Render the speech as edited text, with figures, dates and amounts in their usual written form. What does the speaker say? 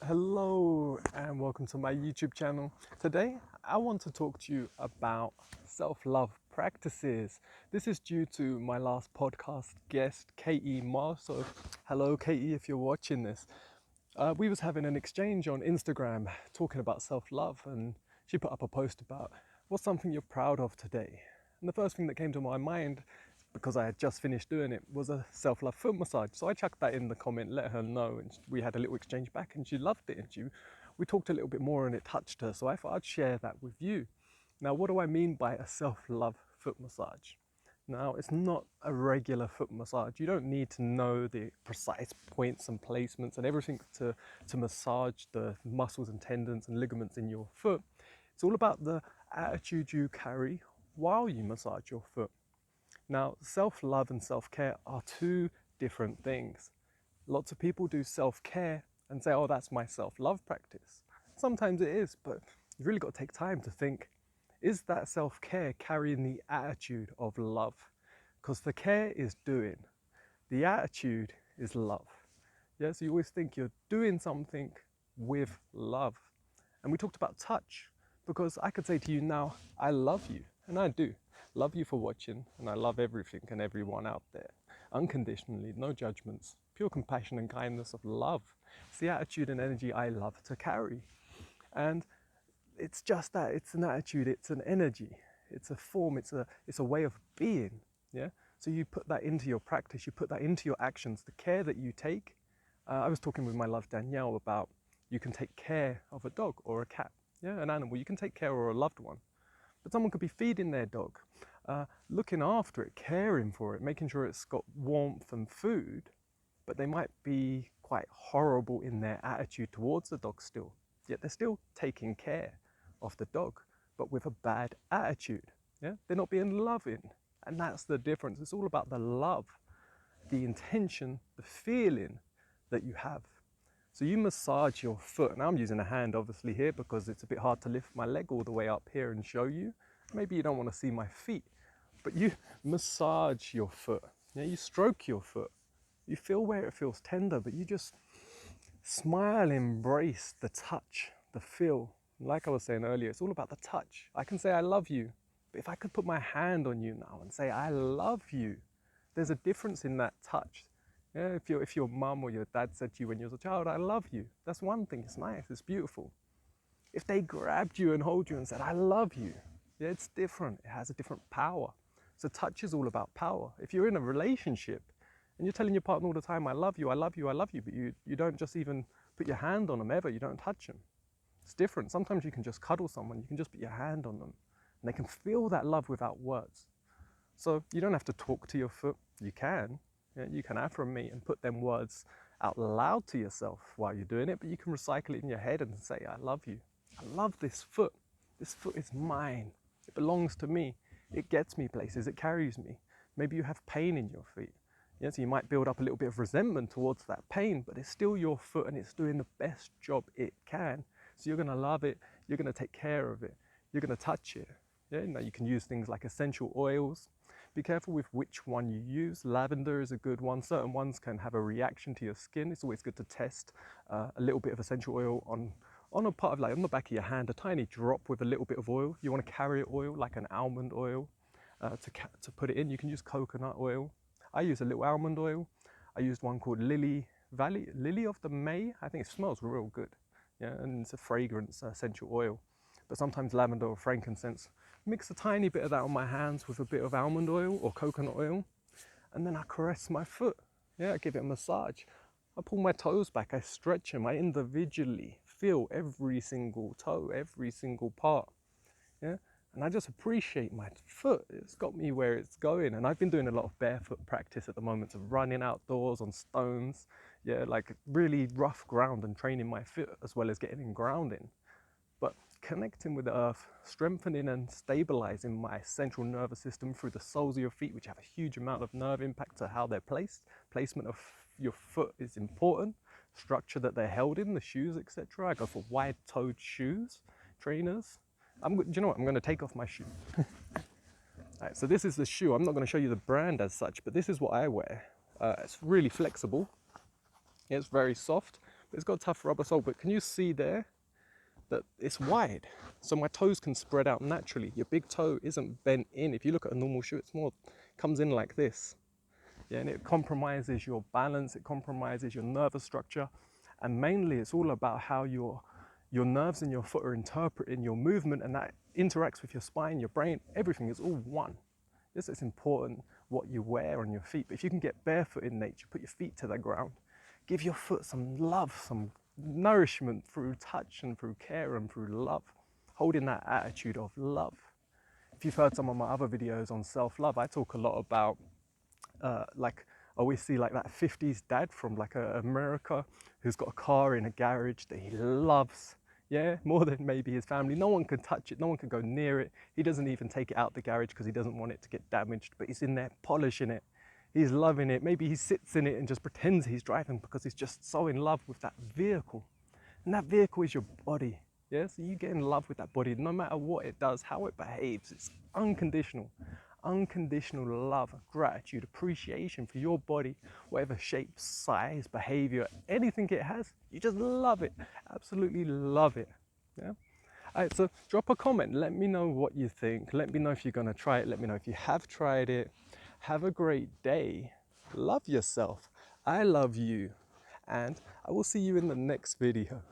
Hello and welcome to my YouTube channel. Today I want to talk to you about self-love practices. This is due to my last podcast guest, Katie Mars. So hello Katie, if you're watching this. We was having an exchange on Instagram talking about self-love, and she put up a post about what's something you're proud of today. And the first thing that came to my mind, because I had just finished doing it, was a self-love foot massage. So I chucked that in the comment, let her know, and we had a little exchange back, and she loved it, and we talked a little bit more and it touched her. So I thought I'd share that with you. Now, what do I mean by a self-love foot massage? Now, it's not a regular foot massage. You don't need to know the precise points and placements and everything to massage the muscles and tendons and ligaments in your foot. It's all about the attitude you carry while you massage your foot. Now, self-love and self-care are two different things. Lots of people do self-care and say, oh, that's my self-love practice. Sometimes it is, but you've really got to take time to think, is that self-care carrying the attitude of love? Because the care is doing, the attitude is love. Yeah, so you always think you're doing something with love. And we talked about touch, because I could say to you now, I love you, and I do. Love you for watching, and I love everything and everyone out there. Unconditionally, no judgments, pure compassion and kindness of love. It's the attitude and energy I love to carry. And it's just that, it's an attitude, it's an energy, it's a form, it's a way of being. Yeah. So you put that into your practice, you put that into your actions, the care that you take. I was talking with my love Danielle about you can take care of a dog or a cat, yeah, an animal. You can take care of a loved one, but someone could be feeding their dog, looking after it, caring for it, making sure it's got warmth and food, but they might be quite horrible in their attitude towards the dog still. Yet they're still taking care of the dog, but with a bad attitude. Yeah, they're not being loving, and that's the difference. It's all about the love, the intention, the feeling that you have. So you massage your foot. Now I'm using a hand obviously here because it's a bit hard to lift my leg all the way up here and show you. Maybe you don't want to see my feet, but you massage your foot. Yeah, you stroke your foot. You feel where it feels tender, but you just smile, embrace the touch, the feel. Like I was saying earlier, it's all about the touch. I can say I love you, but if I could put my hand on you now and say I love you, there's a difference in that touch. Yeah, if your mum or your dad said to you when you was a child, I love you, that's one thing, it's nice, it's beautiful. If they grabbed you and hold you and said, I love you, yeah, it's different, it has a different power. So touch is all about power. If you're in a relationship and you're telling your partner all the time, I love you, I love you, I love you, but you don't just even put your hand on them ever, you don't touch them. It's different. Sometimes you can just cuddle someone, you can just put your hand on them, and they can feel that love without words. So you don't have to talk to your foot, you can. Yeah, you can affirmate and put them words out loud to yourself while you're doing it, but you can recycle it in your head and say, I love you. I love this foot. This foot is mine. It belongs to me. It gets me places. It carries me. Maybe you have pain in your feet. Yeah, so you might build up a little bit of resentment towards that pain, but it's still your foot and it's doing the best job it can. So you're going to love it. You're going to take care of it. You're going to touch it. Yeah, now you can use things like essential oils. Be careful with which one you use. Lavender is a good one. Certain ones can have a reaction to your skin. It's always good to test a little bit of essential oil on a part of, like on the back of your hand, a tiny drop with a little bit of oil. You want to carry oil, like an almond oil, to put it in. You can use coconut oil. I use a little almond oil. I used one called Lily of the May. I think it smells real good. Yeah, and it's a fragrance essential oil. But sometimes lavender or frankincense. Mix a tiny bit of that on my hands with a bit of almond oil or coconut oil, and then I caress my foot. Yeah, I give it a massage. I pull my toes back, I stretch them, I individually feel every single toe, every single part. Yeah, and I just appreciate my foot. It's got me where it's going, and I've been doing a lot of barefoot practice at the moment of running outdoors on stones. Yeah, like really rough ground and training my foot as well as getting in grounding. But connecting with the earth, strengthening and stabilizing my central nervous system through the soles of your feet, which have a huge amount of nerve impact to how they're placed. Placement of your foot is important. Structure that they're held in, the shoes, etc. I go for wide-toed shoes, trainers. Do you know what? I'm going to take off my shoe. All right, so this is the shoe. I'm not going to show you the brand as such, but this is what I wear. It's really flexible. It's very soft, It's got a tough rubber sole, but can you see there that it's wide? So my toes can spread out naturally. Your big toe isn't bent in. If you look at a normal shoe, it's more, comes in like this. Yeah, and it compromises your balance, it compromises your nervous structure, and mainly it's all about how your nerves in your foot are interpreting your movement, and that interacts with your spine, your brain, everything is all one. Yes, it's important what you wear on your feet, but if you can get barefoot in nature, put your feet to the ground, give your foot some love, some nourishment through touch and through care and through love, holding that attitude of love. If you've heard some of my other videos on self-love, I talk a lot about like I always see like that 50s dad from like America who's got a car in a garage that he loves, yeah, more than maybe his family. No one can touch it, no one can go near it. He doesn't even take it out the garage because he doesn't want it to get damaged, but he's in there polishing it. He's loving it. Maybe he sits in it and just pretends he's driving because he's just so in love with that vehicle. And that vehicle is your body. Yeah, so you get in love with that body no matter what it does, how it behaves. It's unconditional. Unconditional love, gratitude, appreciation for your body, whatever shape, size, behavior, anything it has, you just love it. Absolutely love it. Yeah. All right, so drop a comment. Let me know what you think. Let me know if you're going to try it. Let me know if you have tried it. Have a great day. Love yourself. I love you. And I will see you in the next video.